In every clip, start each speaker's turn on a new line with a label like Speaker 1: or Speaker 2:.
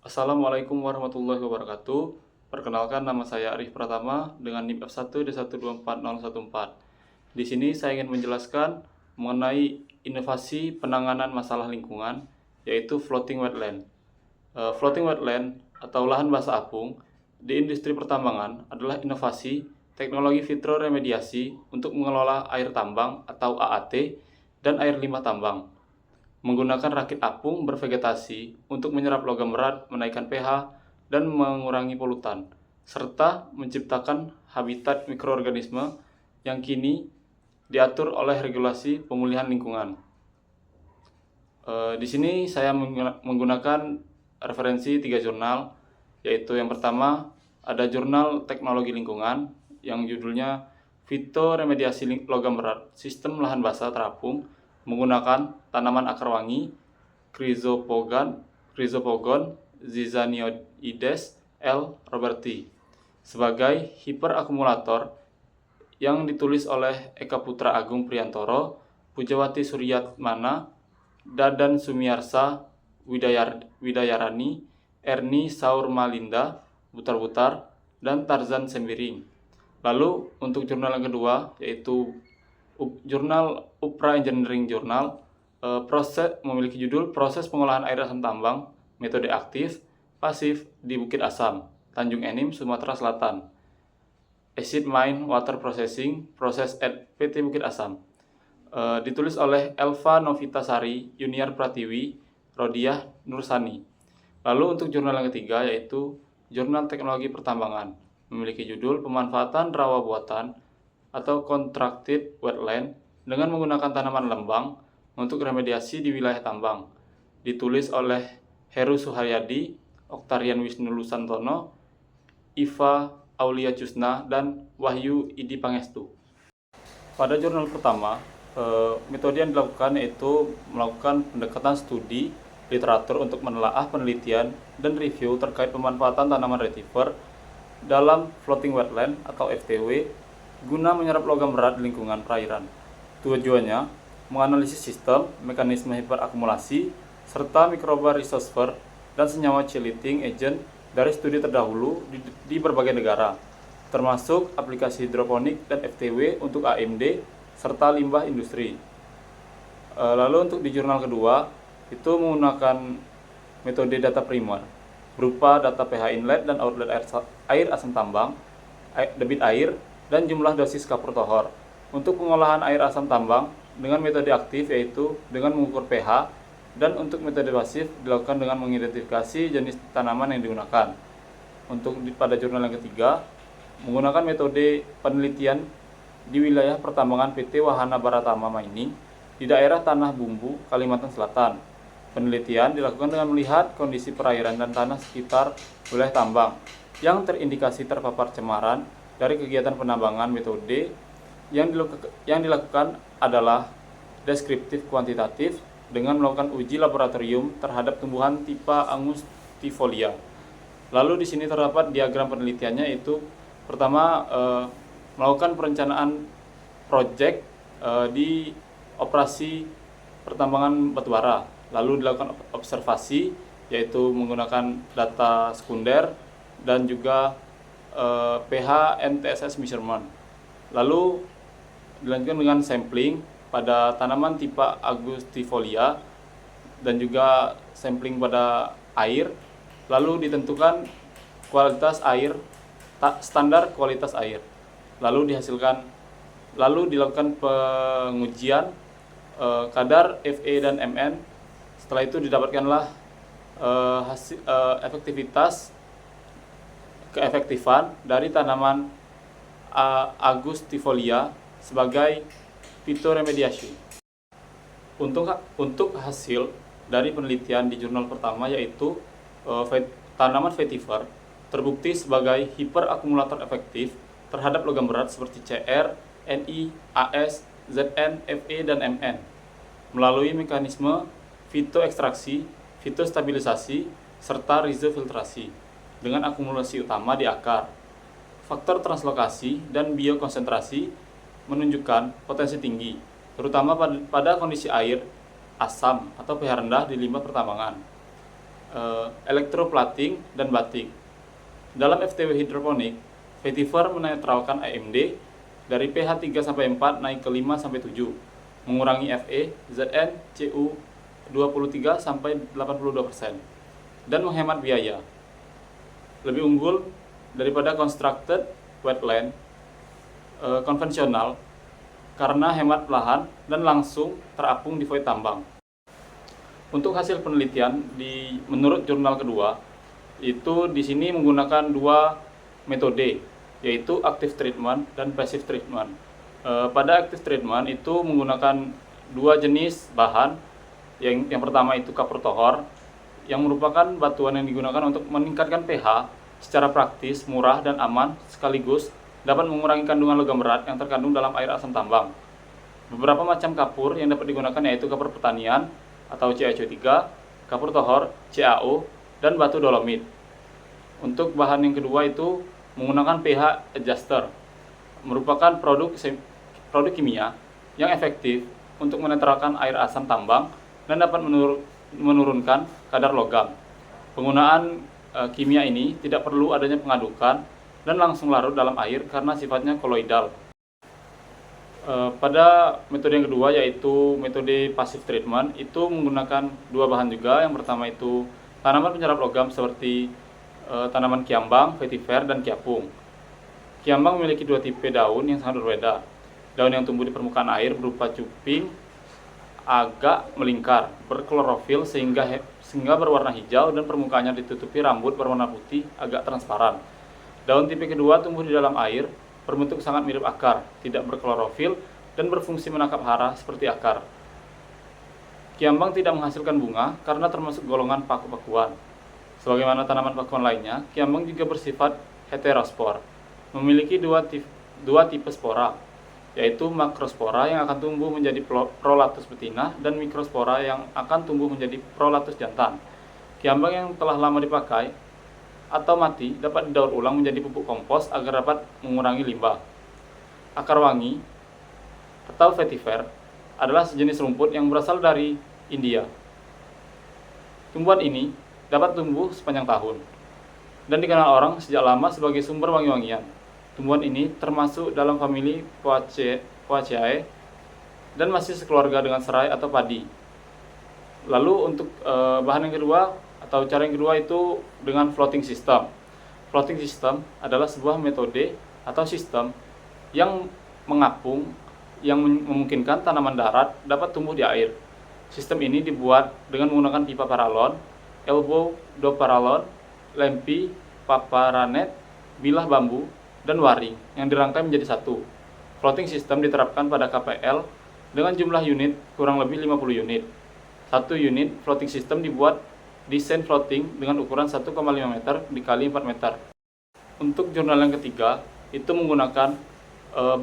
Speaker 1: Assalamualaikum warahmatullahi wabarakatuh. Perkenalkan, nama saya Arif Pratama dengan NIM F1D1240014. Di sini saya ingin menjelaskan mengenai inovasi penanganan masalah lingkungan, yaitu floating wetland. Floating wetland atau lahan basah apung di industri pertambangan adalah inovasi teknologi fitroremediasi untuk mengelola air tambang atau AAT dan air limbah tambang menggunakan rakit apung bervegetasi untuk menyerap logam berat, menaikkan pH, dan mengurangi polutan, serta menciptakan habitat mikroorganisme yang kini diatur oleh regulasi pemulihan lingkungan. Di sini saya menggunakan referensi 3 jurnal, yaitu yang pertama ada Jurnal Teknologi Lingkungan yang judulnya Fitoremediasi Logam Berat Sistem Lahan Basah Terapung menggunakan tanaman akar wangi Chrysopogon zizanioides L. roberti sebagai hiperakumulator yang ditulis oleh Eka Putra Agung Priyantoro, Pujawati Suryatmana, Dadan Sumiarsa Widayarani, Erni Saurmalinda Butar-Butar, dan Tarzan Sembiring. Lalu untuk jurnal yang kedua yaitu Jurnal Upra Engineering Journal, memiliki judul Proses Pengolahan Air Asam Tambang, Metode Aktif, Pasif di Bukit Asam, Tanjung Enim, Sumatera Selatan. Acid Mine Water Processing Proses at PT Bukit Asam. Ditulis oleh Elva Novitasari, Yuniar Pratiwi, Rodiah Nursani. Lalu untuk jurnal yang ketiga yaitu Jurnal Teknologi Pertambangan, memiliki judul Pemanfaatan Rawa Buatan atau Contracted Wetland dengan menggunakan tanaman lembang untuk remediasi di wilayah tambang. Ditulis oleh Heru Suharyadi, Oktarian Wisnu Lusantono, Iva Aulia Cusna, dan Wahyu Idi Pangestu. Pada jurnal pertama, metode yang dilakukan yaitu melakukan pendekatan studi literatur untuk menelaah penelitian dan review terkait pemanfaatan tanaman retiver dalam floating wetland atau FTW guna menyerap logam berat di lingkungan perairan. Tujuannya menganalisis sistem, mekanisme hiperakumulasi, serta mikroba rhizosphere dan senyawa chelating agent dari studi terdahulu di berbagai negara, termasuk aplikasi hidroponik dan FTW untuk AMD, serta limbah industri. Lalu untuk di jurnal kedua, itu menggunakan metode data primer, berupa data pH inlet dan outlet air asam tambang, debit air, dan jumlah dosis kapur tohor. Untuk pengolahan air asam tambang dengan metode aktif yaitu dengan mengukur pH, dan untuk metode pasif dilakukan dengan mengidentifikasi jenis tanaman yang digunakan. Untuk pada jurnal yang ketiga, menggunakan metode penelitian di wilayah pertambangan PT Wahana Baratama Mining di daerah Tanah Bumbu, Kalimantan Selatan. Penelitian dilakukan dengan melihat kondisi perairan dan tanah sekitar wilayah tambang yang terindikasi terpapar cemaran dari kegiatan penambangan. Metode yang dilakukan adalah deskriptif kuantitatif dengan melakukan uji laboratorium terhadap tumbuhan tipe Angustifolia. Lalu di sini terdapat diagram penelitiannya, yaitu pertama melakukan perencanaan proyek di operasi pertambangan batubara, lalu dilakukan observasi yaitu menggunakan data sekunder dan juga pH NTSS measurement. Lalu dilanjutkan dengan sampling pada tanaman tipe Angustifolia dan juga sampling pada air. Lalu ditentukan kualitas air, standar kualitas air. Lalu dilakukan pengujian kadar Fe dan Mn. Setelah itu didapatkanlah keefektifan dari tanaman Angustifolia sebagai fitoremediasi. Untuk hasil dari penelitian di jurnal pertama yaitu tanaman vetiver terbukti sebagai hiperakumulator efektif terhadap logam berat seperti Cr, Ni, As, Zn, Fe, dan Mn melalui mekanisme fitoekstraksi, fitostabilisasi, serta rizofiltrasi dengan akumulasi utama di akar. Faktor translokasi dan biokonsentrasi menunjukkan potensi tinggi, terutama pada kondisi air asam atau pH rendah di limbah pertambangan. elektroplating, dan batik. Dalam FTW hidroponik, vetiver menetralkan AMD dari pH 3-4 naik ke 5-7, mengurangi Fe, Zn, Cu 23-82%, dan menghemat biaya. Lebih unggul daripada constructed wetland konvensional karena hemat lahan dan langsung terapung di void tambang. Untuk hasil penelitian menurut jurnal kedua, itu di sini menggunakan dua metode, yaitu active treatment dan passive treatment. Pada active treatment itu menggunakan dua jenis bahan. Yang pertama itu kapur tohor, yang merupakan batuan yang digunakan untuk meningkatkan pH secara praktis, murah dan aman, sekaligus dapat mengurangi kandungan logam berat yang terkandung dalam air asam tambang. Beberapa macam kapur yang dapat digunakan yaitu kapur pertanian atau CaCO3, kapur tohor, CaO, dan batu dolomit. Untuk bahan yang kedua itu menggunakan pH adjuster, merupakan produk kimia yang efektif untuk menetralkan air asam tambang dan dapat menurunkan kadar logam. Penggunaan kimia ini tidak perlu adanya pengadukan dan langsung larut dalam air karena sifatnya koloidal. Pada metode yang kedua yaitu metode passive treatment, itu menggunakan dua bahan juga. Yang pertama itu tanaman penyerap logam seperti tanaman kiambang, vetiver, dan kiapung. Kiambang memiliki dua tipe daun yang sangat berbeda. Daun yang tumbuh di permukaan air berupa cuping agak melingkar, berklorofil sehingga berwarna hijau dan permukaannya ditutupi rambut berwarna putih agak transparan. Daun tipe kedua tumbuh di dalam air, berbentuk sangat mirip akar, tidak berklorofil dan berfungsi menangkap hara seperti akar. Kiambang tidak menghasilkan bunga karena termasuk golongan paku-pakuan. Sebagaimana tanaman pakuan lainnya, kiambang juga bersifat heterospor, memiliki dua tipe spora, yaitu makrospora yang akan tumbuh menjadi prolatus betina dan mikrospora yang akan tumbuh menjadi prolatus jantan. Kiambang yang telah lama dipakai atau mati dapat didaur ulang menjadi pupuk kompos agar dapat mengurangi limbah. Akar wangi atau vetiver adalah sejenis rumput yang berasal dari India. Tumbuhan ini dapat tumbuh sepanjang tahun dan dikenal orang sejak lama sebagai sumber wangi-wangian. Tumbuhan ini termasuk dalam famili Poaceae dan masih sekeluarga dengan serai atau padi. Lalu untuk bahan yang kedua atau cara yang kedua itu dengan floating system. Floating system adalah sebuah metode atau sistem yang mengapung yang memungkinkan tanaman darat dapat tumbuh di air. Sistem ini dibuat dengan menggunakan pipa paralon, elbow paralon, lempi, paparanet, bilah bambu, dan waring yang dirangkai menjadi satu. Floating system diterapkan pada KPL dengan jumlah unit kurang lebih 50 unit. Satu unit floating system dibuat desain floating dengan ukuran 1,5 meter dikali 4 meter. Untuk jurnal yang ketiga, itu menggunakan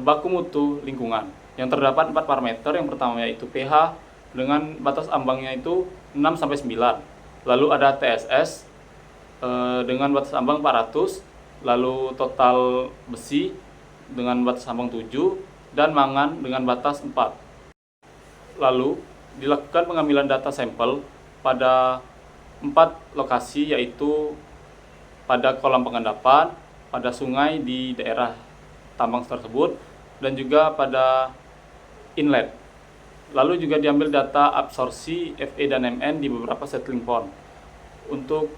Speaker 1: baku mutu lingkungan yang terdapat 4 parameter. Yang pertama yaitu pH dengan batas ambangnya itu 6-9. Lalu ada TSS dengan batas ambang 400, lalu total besi dengan batas ambang 7, dan mangan dengan batas 4. Lalu dilakukan pengambilan data sampel pada 4 lokasi, yaitu pada kolam pengendapan, pada sungai di daerah tambang tersebut, dan juga pada inlet. Lalu juga diambil data absorpsi Fe dan Mn di beberapa settling pond. Untuk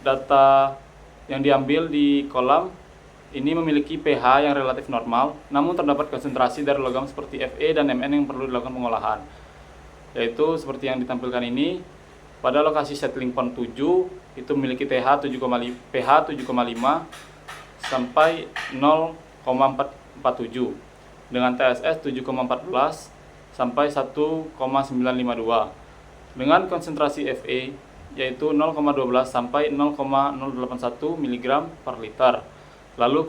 Speaker 1: data yang diambil di kolam ini memiliki pH yang relatif normal, namun terdapat konsentrasi dari logam seperti Fe dan Mn yang perlu dilakukan pengolahan, yaitu seperti yang ditampilkan ini. Pada lokasi settling pond 7 itu memiliki pH 7,5 sampai 0,47 dengan TSS 7,14 sampai 1,952 dengan konsentrasi Fe yaitu 0,12 sampai 0,081 mg per liter. Lalu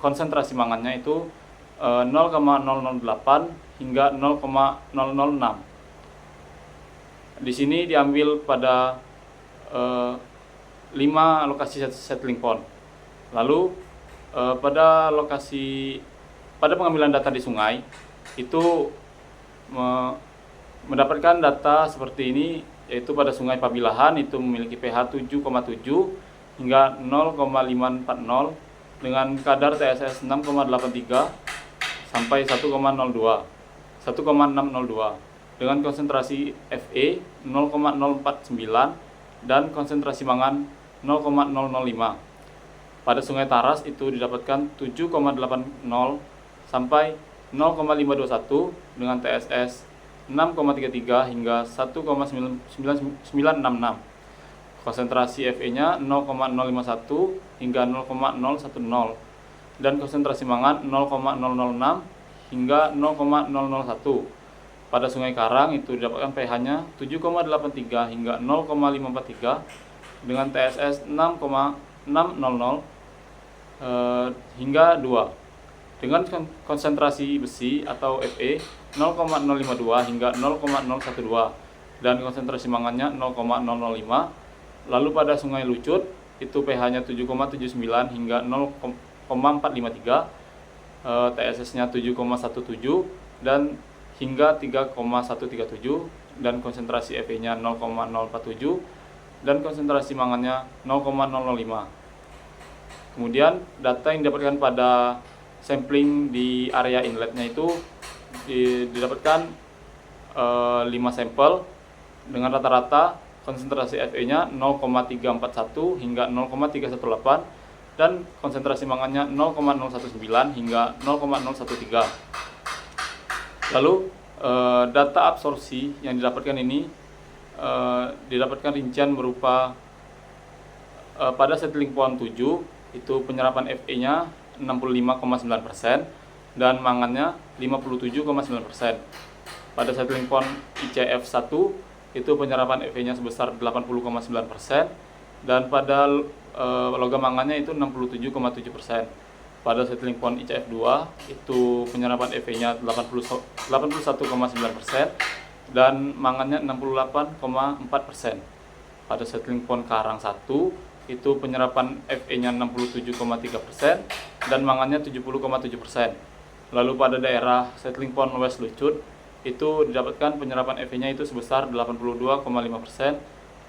Speaker 1: konsentrasi mangannya itu 0,008 hingga 0,006. Di sini diambil pada 5 lokasi settling pond. Lalu pada pengambilan data di sungai itu mendapatkan data seperti ini yaitu pada Sungai Pabilahan itu memiliki pH 7,7 hingga 0,540 dengan kadar TSS 6,83 sampai 1,602 dengan konsentrasi Fe 0,049 dan konsentrasi mangan 0,005. Pada Sungai Taras itu didapatkan 7,80 sampai 0,521 dengan TSS 6,33 hingga 1,9966. Konsentrasi Fe-nya 0,051 hingga 0,010 dan konsentrasi mangan 0,006 hingga 0,001. Pada Sungai Karang itu didapatkan pH-nya 7,83 hingga 0,543 dengan TSS 6,600 hingga 2 dengan konsentrasi besi atau Fe 0,052 hingga 0,012 dan konsentrasi mangannya 0,005. Lalu pada Sungai Lucut itu pH-nya 7,79 hingga 0,453, TSS-nya 7,17 dan hingga 3,137 dan konsentrasi Fe-nya 0,047 dan konsentrasi mangannya 0,005. Kemudian data yang didapatkan pada sampling di area inletnya itu didapatkan 5 sampel dengan rata-rata konsentrasi Fe-nya 0,341 hingga 0,318 dan konsentrasi mangannya 0,019 hingga 0,013. Lalu data absorpsi yang didapatkan ini didapatkan rincian berupa pada settling pond 7 itu penyerapan Fe-nya 65,9% dan mangannya 57,9%. Pada settling pond ICF 1 itu penyerapan Fe-nya sebesar 80,9% dan pada logam mangannya itu 67,7%. Pada settling pond ICF 2 itu penyerapan Fe-nya 81,9% dan mangannya 68,4%. Pada settling pond Karang 1 itu penyerapan Fe-nya 67,3% dan mangannya 70,7%. Lalu pada daerah settling pond West Lucut itu didapatkan penyerapan Fe-nya itu sebesar 82,5%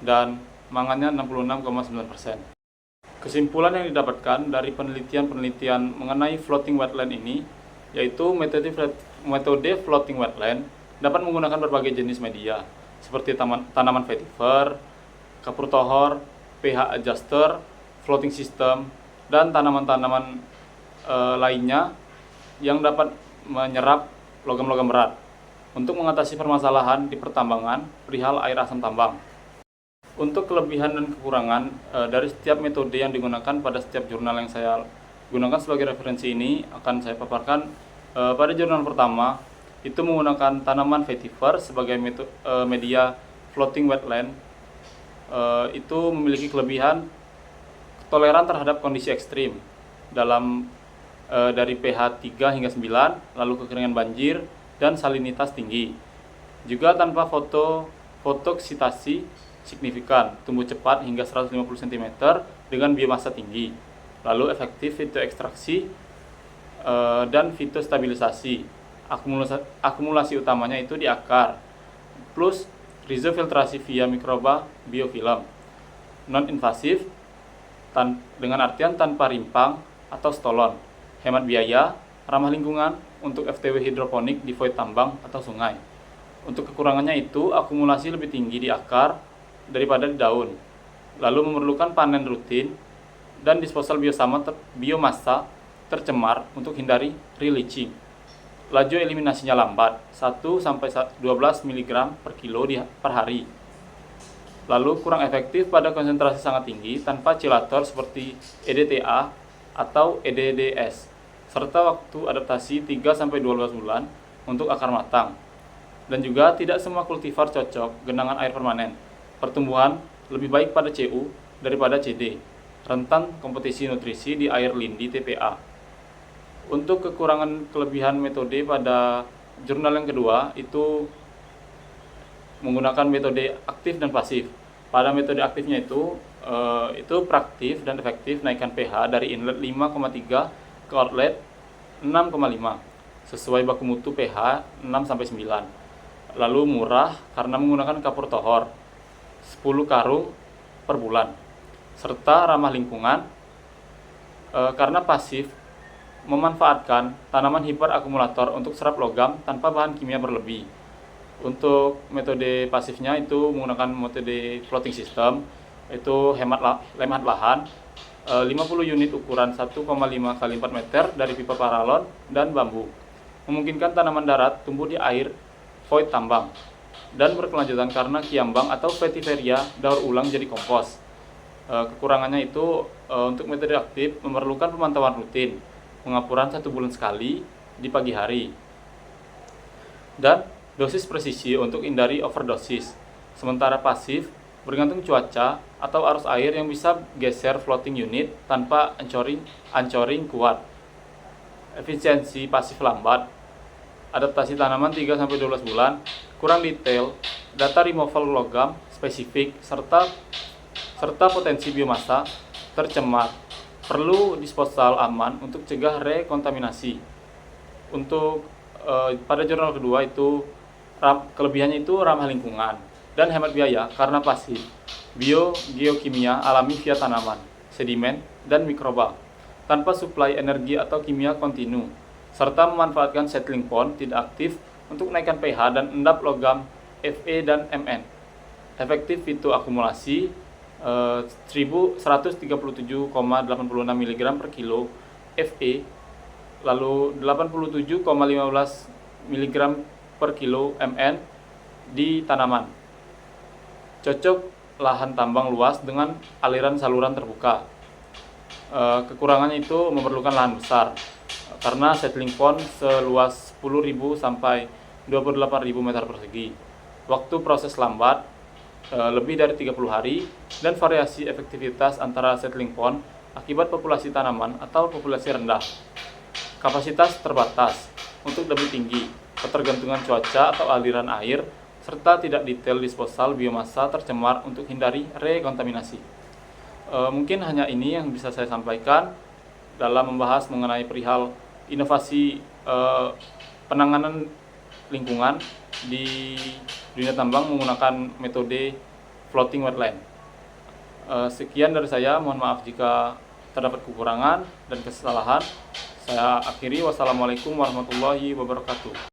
Speaker 1: dan mangannya 66,9%. Kesimpulan yang didapatkan dari penelitian-penelitian mengenai floating wetland ini yaitu metode floating wetland dapat menggunakan berbagai jenis media seperti tanaman vetiver, kapur tohor, pH adjuster, floating system, dan tanaman-tanaman lainnya yang dapat menyerap logam-logam berat untuk mengatasi permasalahan di pertambangan perihal air asam tambang. Untuk kelebihan dan kekurangan dari setiap metode yang digunakan pada setiap jurnal yang saya gunakan sebagai referensi ini akan saya paparkan. Pada jurnal pertama itu menggunakan tanaman vetiver sebagai media floating wetland. Itu memiliki kelebihan toleran terhadap kondisi ekstrim dalam dari pH 3 hingga 9, lalu kekeringan banjir dan salinitas tinggi. Juga tanpa fotoksitasi signifikan, tumbuh cepat hingga 150 cm dengan biomasa tinggi. Lalu efektif fitoekstraksi dan fitostabilisasi. Akumulasi utamanya itu di akar, plus rizofiltrasi via mikroba biofilm. Non-invasif dengan artian tanpa rimpang atau stolon. Hemat biaya, ramah lingkungan untuk FTW hidroponik di void tambang atau sungai. Untuk kekurangannya itu akumulasi lebih tinggi di akar daripada di daun. Lalu memerlukan panen rutin dan disposal biomasa tercemar untuk hindari re-leaching. Laju eliminasinya lambat, 1-12 mg per kilo per hari. Lalu kurang efektif pada konsentrasi sangat tinggi tanpa chelator seperti EDTA atau EDDS, serta waktu adaptasi 3-12 bulan untuk akar matang. Dan juga tidak semua kultivar cocok genangan air permanen. Pertumbuhan lebih baik pada CU daripada CD, rentan kompetisi nutrisi di air lindi TPA. Untuk kekurangan kelebihan metode pada jurnal yang kedua itu menggunakan metode aktif dan pasif. Pada metode aktifnya itu praktif dan efektif naikkan pH dari inlet 5,3 ke outlet 6,5 sesuai baku mutu pH 6-9. Lalu murah karena menggunakan kapur tohor. 10 karung per bulan, serta ramah lingkungan karena pasif memanfaatkan tanaman hiperakumulator untuk serap logam tanpa bahan kimia berlebih. Untuk metode pasifnya itu menggunakan metode floating system, itu hemat lahan, 50 unit ukuran 1,5 x 4 meter dari pipa paralon dan bambu, memungkinkan tanaman darat tumbuh di air void tambang, dan berkelanjutan karena kiambang atau vetiveria daur ulang jadi kompos. Kekurangannya itu untuk metode aktif memerlukan pemantauan rutin, pengapuran 1 bulan sekali di pagi hari, dan dosis presisi untuk hindari overdosis. Sementara pasif bergantung cuaca atau arus air yang bisa geser floating unit tanpa anchoring kuat. Efisiensi pasif lambat, adaptasi tanaman 3-12 bulan, kurang detail, data removal logam spesifik, serta potensi biomasa tercemar. Perlu disposal aman untuk cegah rekontaminasi. Untuk pada jurnal kedua itu kelebihannya itu ramah lingkungan dan hemat biaya karena pasif, geokimia alami via tanaman, sedimen, dan mikroba, tanpa suplai energi atau kimia kontinu, serta memanfaatkan settling pond tidak aktif untuk menaikkan pH dan endap logam Fe dan Mn. Efektif fitoakumulasi 1137,86 mg per kilo Fe, lalu 87,15 mg per kilo Mn di tanaman. Cocok lahan tambang luas dengan aliran saluran terbuka. Kekurangannya itu memerlukan lahan besar karena settling pond seluas 10.000 sampai 28.000 meter persegi. Waktu proses lambat lebih dari 30 hari, dan variasi efektivitas antara settling pond akibat populasi tanaman atau populasi rendah. Kapasitas terbatas untuk lebih tinggi, ketergantungan cuaca atau aliran air, serta tidak detail disposal biomasa tercemar untuk hindari rekontaminasi. Mungkin hanya ini yang bisa saya sampaikan dalam membahas mengenai perihal inovasi penanganan lingkungan di dunia tambang menggunakan metode floating wetland. Sekian dari saya, mohon maaf jika terdapat kekurangan dan kesalahan. Saya akhiri, wassalamualaikum warahmatullahi wabarakatuh.